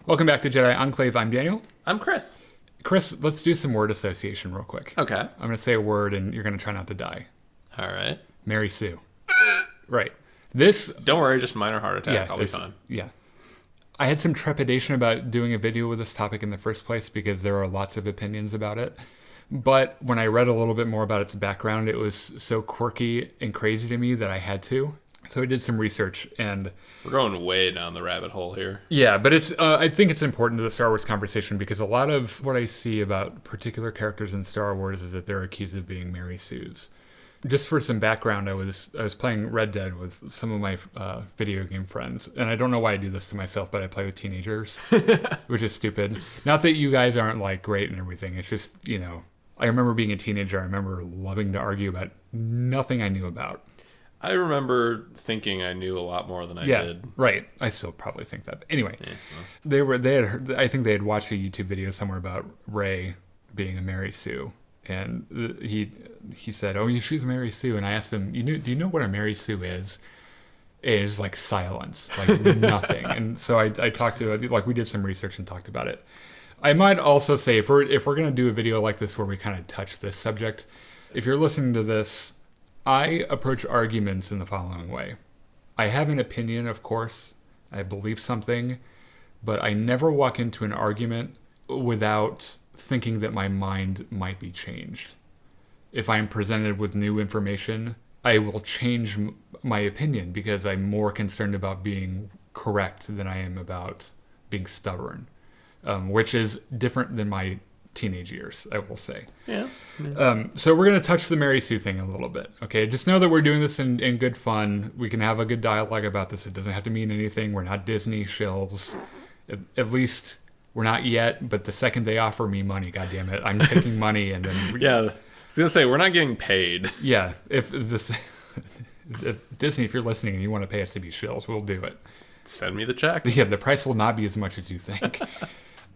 Welcome back to Jedi Enclave. I'm Daniel. I'm Chris. Chris, let's do some word association real quick. Okay. I'm going to say a word and you're going to try not to die. All right. Mary Sue. Right. This... Don't worry, just minor heart attack. I'll be fine. Yeah. I had some trepidation about doing a video with this topic in the first place because there are lots of opinions about it. But when I read a little bit more about its background, it was so quirky and crazy to me that I had to. So I did some research and... We're going way down the rabbit hole here. Yeah, but it's. I think it's important to the Star Wars conversation because a lot of what I see about particular characters in Star Wars is that they're accused of being Mary Sues. Just for some background, I was playing Red Dead with some of my video game friends, and I don't know why I do this to myself, but I play with teenagers, which is stupid. Not that you guys aren't like great and everything. It's just, you know, I remember being a teenager. I remember loving to argue about nothing I knew about. I remember thinking I knew a lot more than I did. Right. I still probably think that. But anyway, they had heard, I think they had watched a YouTube video somewhere about Rey being a Mary Sue, and he said, "Oh, she's Mary Sue." And I asked him, do you know what a Mary Sue is? And it was like silence, like nothing. And so I talked to, like, we did some research and talked about it. I might also say, if we're going to do a video like this where we kind of touch this subject, if you're listening to this, I approach arguments in the following way. I have an opinion, of course. I believe something, but I never walk into an argument without thinking that my mind might be changed. If I'm presented with new information, I will change my opinion because I'm more concerned about being correct than I am about being stubborn, which is different than my teenage years, I will say. Yeah. So we're going to touch the Mary Sue thing a little bit, okay? Just know that we're doing this in good fun. We can have a good dialogue about this. It doesn't have to mean anything. We're not Disney shills. At least we're not yet, but the second they offer me money, goddammit, I'm taking money and then... Yeah, I was going to say, we're not getting paid. Yeah, if Disney, if you're listening and you want to pay us to be shills, we'll do it. Send me the check. Yeah, the price will not be as much as you think.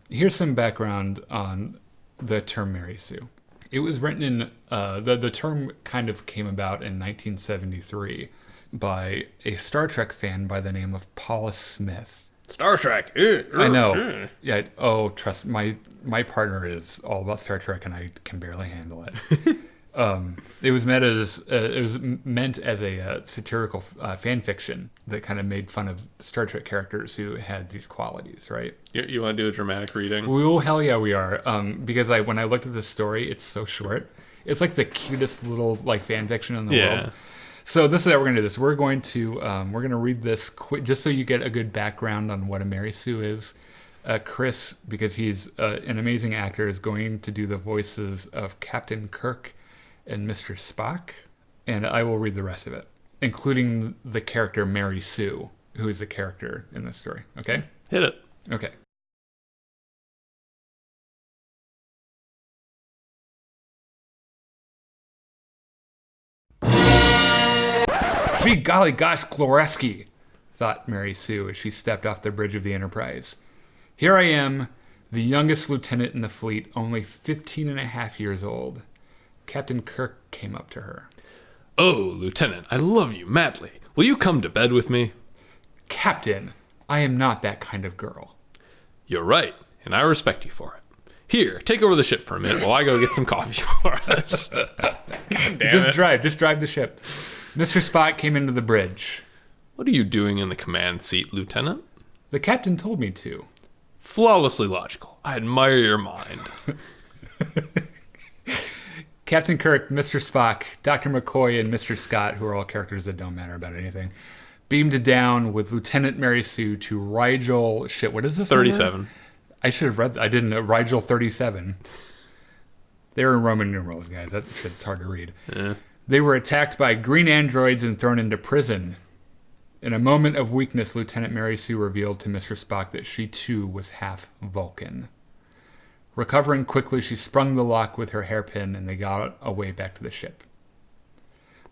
Here's some background on the term Mary Sue. It was written in, the term kind of came about in 1973 by a Star Trek fan by the name of Paula Smith. Star Trek. I know. Yeah. Oh, trust my partner is all about Star Trek, and I can barely handle it. It was meant as a satirical fan fiction that kind of made fun of Star Trek characters who had these qualities, right? You want to do a dramatic reading? Oh, hell yeah, we are. Because when I looked at this story, it's so short. It's like the cutest little like fan fiction in the world. So this is how we're gonna do this. We're gonna read this quick, just so you get a good background on what a Mary Sue is. Chris, because he's an amazing actor, is going to do the voices of Captain Kirk and Mr. Spock, and I will read the rest of it, including the character Mary Sue, who is a character in this story. Okay? Hit it. Okay. Gee golly gosh, Gloreski, thought Mary Sue as she stepped off the bridge of the Enterprise. Here I am, the youngest lieutenant in the fleet, only 15 and a half years old. Captain Kirk came up to her. Oh, Lieutenant, I love you madly. Will you come to bed with me? Captain, I am not that kind of girl. You're right, and I respect you for it. Here, take over the ship for a minute while I go get some coffee for us. Just drive the ship. Mr. Spock came into the bridge. What are you doing in the command seat, Lieutenant? The captain told me to. Flawlessly logical. I admire your mind. Captain Kirk, Mr. Spock, Dr. McCoy, and Mr. Scott, who are all characters that don't matter about anything, beamed down with Lieutenant Mary Sue to Rigel... Shit, what is this 37. Number? I should have read that. I didn't know. Rigel 37. They're in Roman numerals, guys. That shit's hard to read. Yeah. They were attacked by green androids and thrown into prison. In a moment of weakness, Lieutenant Mary Sue revealed to Mr. Spock that she, too, was half Vulcan. Recovering quickly, she sprung the lock with her hairpin, and they got away back to the ship.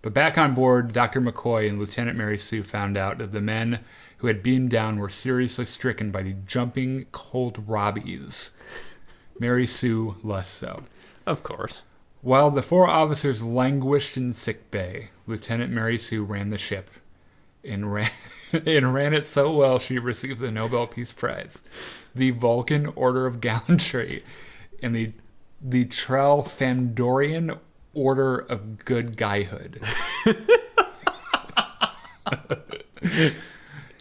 But back on board, Dr. McCoy and Lieutenant Mary Sue found out that the men who had beamed down were seriously stricken by the jumping cold Robbies. Mary Sue less so. Of course. While the four officers languished in sick bay, Lieutenant Mary Sue ran the ship and ran it so well she received the Nobel Peace Prize. the Vulcan Order of Gallantry, and the Tralfandorian Order of Good Guyhood.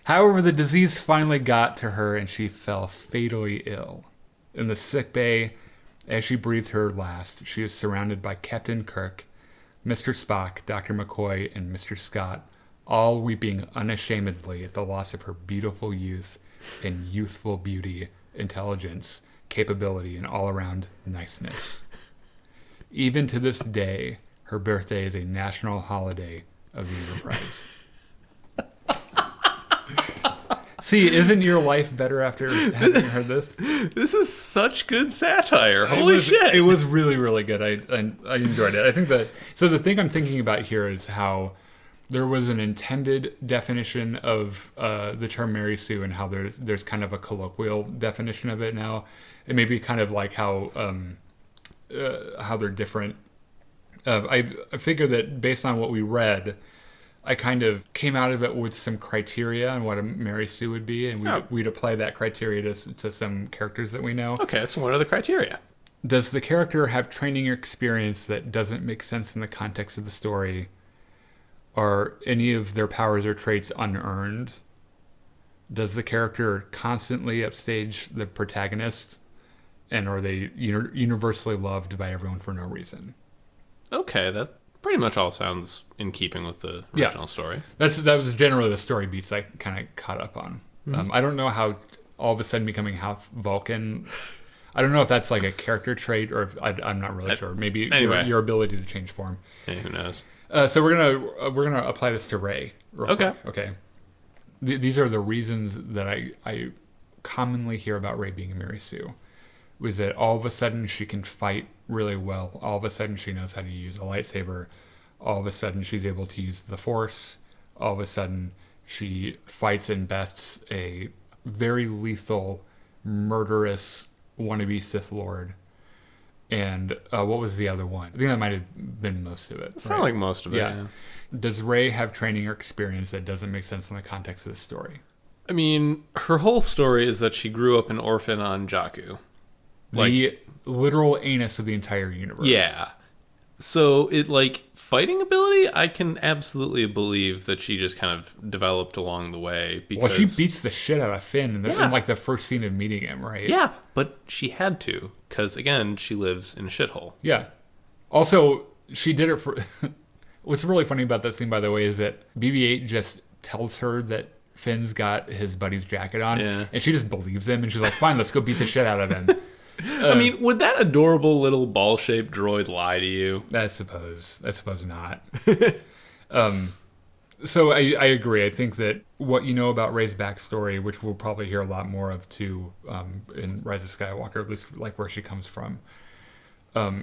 However, the disease finally got to her and she fell fatally ill. In the sickbay, as she breathed her last, she was surrounded by Captain Kirk, Mr. Spock, Dr. McCoy, and Mr. Scott, all weeping unashamedly at the loss of her beautiful youth and youthful beauty, intelligence, capability, and all-around niceness. Even to this day, her birthday is a national holiday of the Enterprise. See, isn't your life better after having heard this? This is such good satire. Holy shit. It was really, really good. I enjoyed it. I think so the thing I'm thinking about here is how there was an intended definition of the term Mary Sue and how there's kind of a colloquial definition of it now. It may be kind of like how they're different. I figure that based on what we read, I kind of came out of it with some criteria on what a Mary Sue would be, and we'd apply that criteria to some characters that we know. Okay, so what are the criteria? Does the character have training or experience that doesn't make sense in the context of the story? Are any of their powers or traits unearned? Does the character constantly upstage the protagonist? And are they universally loved by everyone for no reason? Okay, that pretty much all sounds in keeping with the original story. That was generally the story beats I kind of caught up on. Mm-hmm. I don't know how all of a sudden becoming half Vulcan. I don't know if that's like a character trait or if I'm not really sure. Maybe anyway. your ability to change form. Yeah, who knows? So we're gonna apply this to Rey. Okay. Quick. Okay. These are the reasons that I commonly hear about Rey being a Mary Sue. Was that all of a sudden she can fight really well. All of a sudden she knows how to use a lightsaber. All of a sudden she's able to use the Force. All of a sudden she fights and bests a very lethal, murderous wannabe Sith Lord. And what was the other one? I think that might have been most of it. It sounds like most of it, yeah. Does Rey have training or experience that doesn't make sense in the context of the story? I mean, her whole story is that she grew up an orphan on Jakku. The literal anus of the entire universe. Yeah. So fighting ability, I can absolutely believe that she just kind of developed along the way. Because, she beats the shit out of Finn in the first scene of meeting him, right? Yeah, but she had to, because again, she lives in a shithole. Yeah. Also, she did it for... What's really funny about that scene, by the way, is that BB-8 just tells her that Finn's got his buddy's jacket on, and she just believes him, and she's like, fine, let's go beat the shit out of him. I mean, would that adorable little ball-shaped droid lie to you? I suppose not. So I agree. I think that what you know about Rey's backstory, which we'll probably hear a lot more of too in Rise of Skywalker, at least like where she comes from,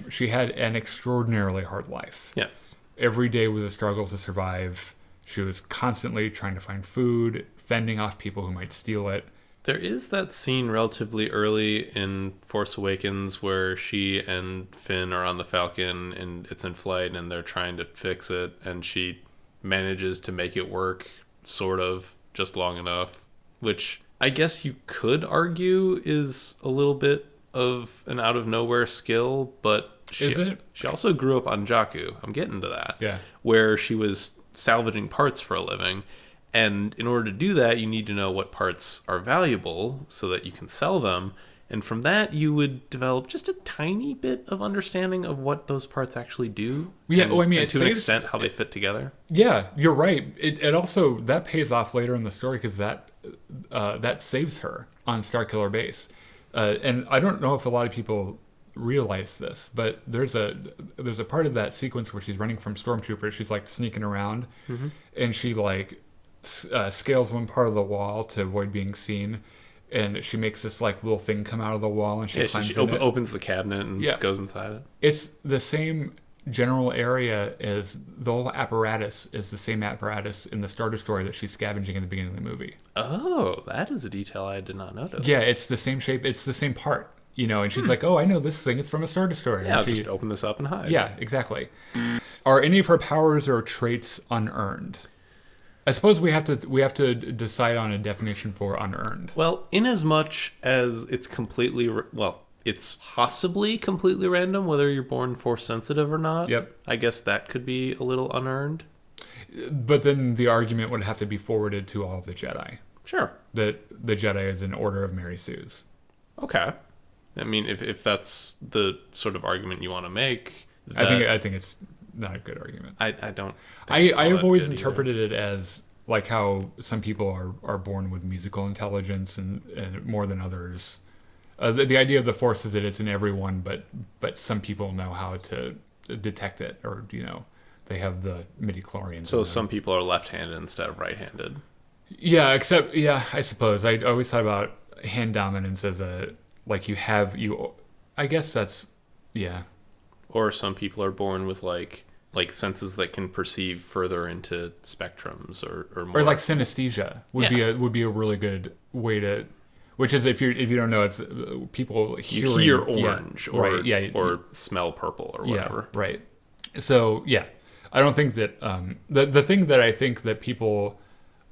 she had an extraordinarily hard life. Yes. Every day was a struggle to survive. She was constantly trying to find food, fending off people who might steal it. There is that scene relatively early in Force Awakens where she and Finn are on the Falcon and it's in flight and they're trying to fix it and she manages to make it work, sort of, just long enough, which I guess you could argue is a little bit of an out-of-nowhere skill, but she also grew up on Jakku. I'm getting to that. Yeah. Where she was salvaging parts for a living. And in order to do that, you need to know what parts are valuable so that you can sell them. And from that, you would develop just a tiny bit of understanding of what those parts actually do. Yeah, and to an extent, how they fit together. Yeah, you're right. It also, that pays off later in the story because that saves her on Starkiller Base. And I don't know if a lot of people realize this, but there's a part of that sequence where she's running from stormtroopers. She's like sneaking around, and she scales one part of the wall to avoid being seen, and she makes this like little thing come out of the wall, and she climbs in it. Opens the cabinet and goes inside it. It's the same general area as the whole apparatus is the same apparatus in the Star Destroyer that she's scavenging in the beginning of the movie. Oh, that is a detail I did not notice. Yeah, it's the same shape. It's the same part. And she's like, oh, I know this thing. It's from a Star Destroyer. Yeah, I'll just open this up and hide. Yeah, exactly. Are any of her powers or traits unearned? I suppose we have to decide on a definition for unearned. Well, in as much as it's it's possibly completely random whether you're born force sensitive or not. Yep. I guess that could be a little unearned. But then the argument would have to be forwarded to all of the Jedi. Sure. That the Jedi is an order of Mary Sue's. Okay. I mean, if that's the sort of argument you want to make, I think it's not a good argument. I don't. I've always interpreted it as like how some people are born with musical intelligence and more than others. The idea of the Force is that it's in everyone, but some people know how to detect it, or they have the midi-chlorians. So some people are left-handed instead of right-handed. Yeah, I suppose I always thought about hand dominance as I guess that's Or some people are born with like senses that can perceive further into spectrums or more. Or like synesthesia would be a really good way to. Which is if you don't know, it's people you hear orange or smell purple or whatever. Yeah, right. So I don't think that the thing that I think that people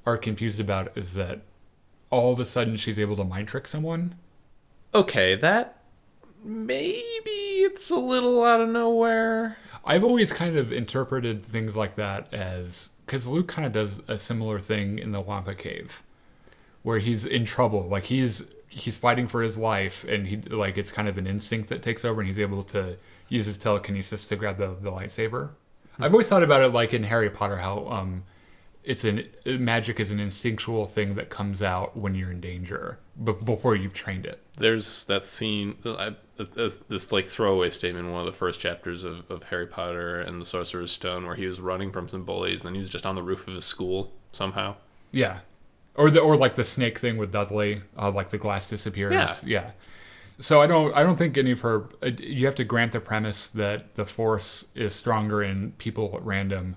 are confused about is that all of a sudden she's able to mind trick someone. Okay, that maybe it's a little out of nowhere. I've always kind of interpreted things like that as because Luke kind of does a similar thing in the Wampa Cave, where he's in trouble, like he's fighting for his life, and it's kind of an instinct that takes over, and he's able to use his telekinesis to grab the lightsaber. I've always thought about it like in Harry Potter, how magic is an instinctual thing that comes out when you're in danger before you've trained it. There's that scene, this like throwaway statement in one of the first chapters of Harry Potter and the Sorcerer's Stone, where he was running from some bullies, and then he was just on the roof of his school somehow. Yeah. Or like the snake thing with Dudley, like the glass disappears. Yeah. So I don't think any of her. You have to grant the premise that the Force is stronger in people at random,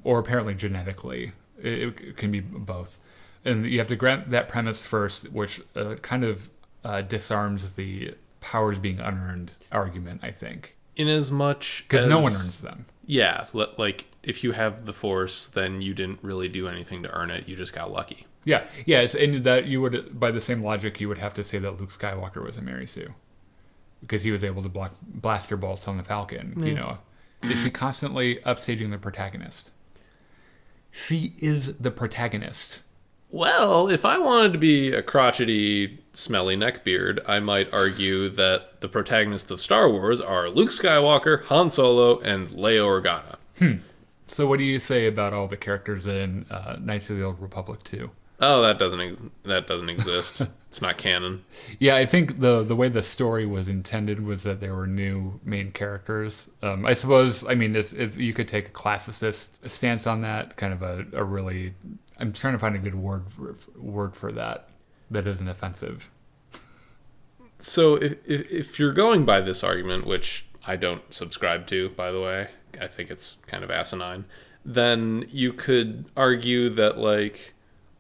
or apparently genetically. It can be both, and you have to grant that premise first, which kind of disarms the powers being unearned argument. I think in as much because no one earns them. Yeah, like if you have the Force, then you didn't really do anything to earn it. You just got lucky. Yeah. And that you would, by the same logic, you would have to say that Luke Skywalker was a Mary Sue, because he was able to block blaster bolts on the Falcon. Is she constantly upstaging the protagonist? She is the protagonist. Well, if I wanted to be a crotchety, smelly neckbeard, I might argue that the protagonists of Star Wars are Luke Skywalker, Han Solo, and Leia Organa. So what do you say about all the characters in Knights of the Old Republic 2? Oh, that doesn't exist. It's not canon. Yeah, I think the way the story was intended was that there were new main characters. I suppose, if you could take a classicist stance on that, kind of a really... I'm trying to find a good word for that isn't offensive. So if you're going by this argument, which I don't subscribe to, by the way, I think it's kind of asinine, then you could argue that, like,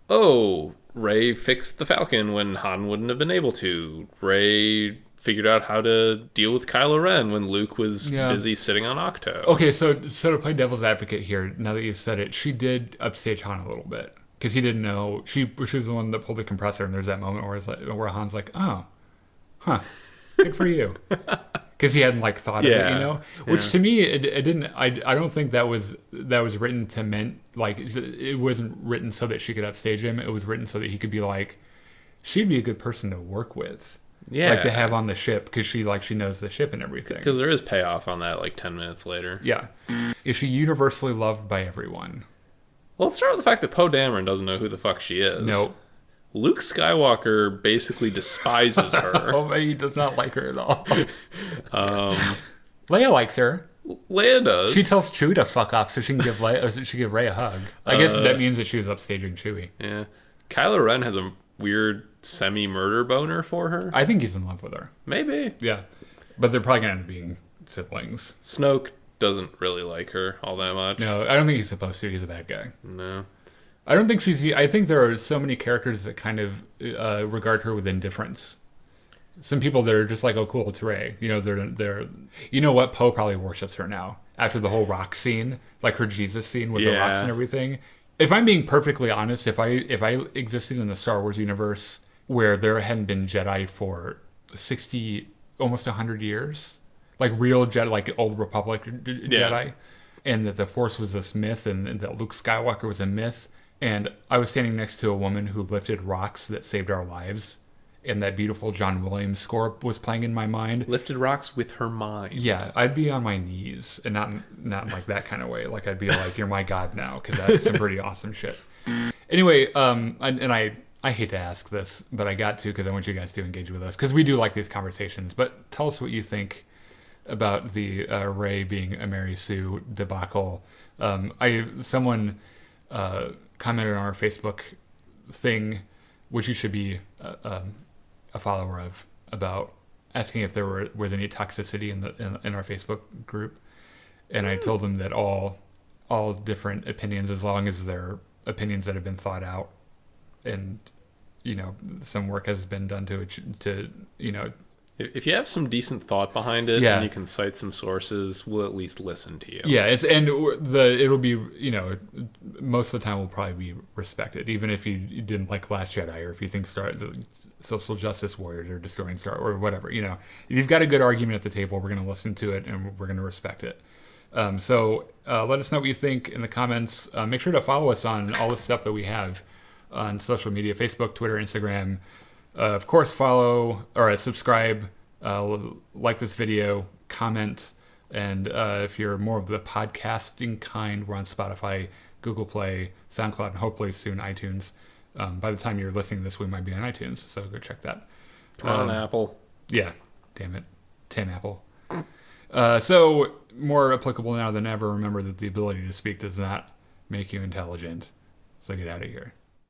Rey fixed the Falcon when Han wouldn't have been able to. Rey figured out how to deal with Kylo Ren when Luke was busy sitting on Octo. Okay, so to play devil's advocate here, now that you've said it, she did upstage Han a little bit. Because he didn't know. She was the one that pulled the compressor, and there's that moment where Han's like, oh, huh, good for you. Because he hadn't thought of it, Which to me, it didn't. I don't think that was written to meant it wasn't written so that she could upstage him. It was written so that he could be like, she'd be a good person to work with. Yeah, to have on the ship because she knows the ship and everything. Because there is payoff on that 10 minutes later. Yeah, is she universally loved by everyone? Well, let's start with the fact that Poe Dameron doesn't know who the fuck she is. Nope. Luke Skywalker basically despises her. Oh, he does not like her at all. Leia likes her. Leia does. She tells Chewie to fuck off so she can give Rey a hug. I guess that means that she was upstaging Chewie. Yeah. Kylo Ren has a weird semi-murder boner for her. I think he's in love with her. Maybe. Yeah. But they're probably going to end up being siblings. Snoke doesn't really like her all that much. No, I don't think he's supposed to. He's a bad guy. No. I don't think I think there are so many characters that kind of regard her with indifference. Some people that are just like, oh, cool, it's Rey. They're. You know what? Poe probably worships her now after the whole rock scene, like her Jesus scene with the rocks and everything. if I'm being perfectly honest, if I existed in the Star Wars universe where there hadn't been Jedi for 60, almost 100 years, like real Jedi, like Old Republic Jedi, and that the Force was this myth, and that Luke Skywalker was a myth, and I was standing next to a woman who lifted rocks that saved our lives, and that beautiful John Williams score was playing in my mind. Lifted rocks with her mind. Yeah, I'd be on my knees, and not in like that kind of way. Like I'd be like, "You're my god now," because that's some pretty awesome shit. Anyway, I hate to ask this, but I got to because I want you guys to engage with us because we do like these conversations. But tell us what you think about the Rey being a Mary Sue debacle. Someone commented on our Facebook thing, which you should be a follower of, about asking if there was any toxicity in our Facebook group, and I told them that all different opinions, as long as they're opinions that have been thought out, and some work has been done to if you have some decent thought behind it, yeah, and you can cite some sources, we'll at least listen to you. Yeah, it'll be, most of the time will probably be respected, even if you didn't like Last Jedi, or if you think the social justice warriors are destroying Star or whatever. If you've got a good argument at the table, we're going to listen to it and we're going to respect it. So let us know what you think in the comments. Make sure to follow us on all the stuff that we have on social media: Facebook, Twitter, Instagram. Of course, follow or subscribe, like this video, comment, and if you're more of the podcasting kind, we're on Spotify, Google Play, SoundCloud, and hopefully soon iTunes. By the time you're listening to this, we might be on iTunes, so go check that. Come on, Apple. Yeah, damn it. Tim Apple. So, more applicable now than ever, remember that the ability to speak does not make you intelligent. So get out of here.